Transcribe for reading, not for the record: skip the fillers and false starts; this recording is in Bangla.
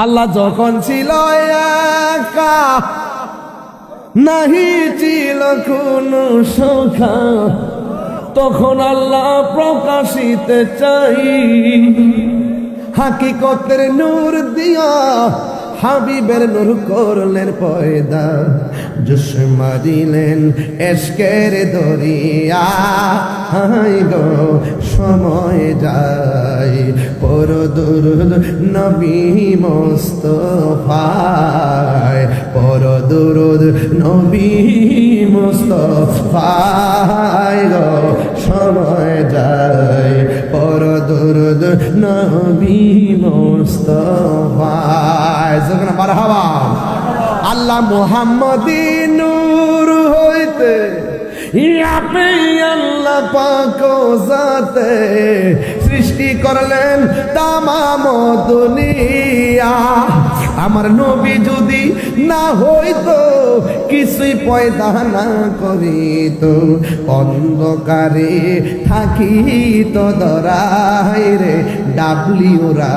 আল্লাহ যখন ছিল একা, নাহি ছিল কোনো সখা, তখন আল্লাহ প্রকাশিতে চাই হাকিকতের নূর দিয়া হাবিবের নূর করলেন পয়দা, জোশ মারিলেন এশকের দরিয়া, হাই গো সময় যায় পর দুরুদ নবী মুস্তাফায়, পর দুরুদ নবী মুস্তাফায় গো সময় যায় পর দুরুদ নবী মুস্তাফায়। মারহাবা। আল্লাহ মুহাম্মদী নূর হইতে আপনি আল্লাহ পাক জাতে সৃষ্টি করলেন তামাম দুনিয়া। আমার নবী যদি না হইতো, কিছুই পয়দা না করিত, অন্ধকারে থাকিত দরাই রে ডাবলিউরা।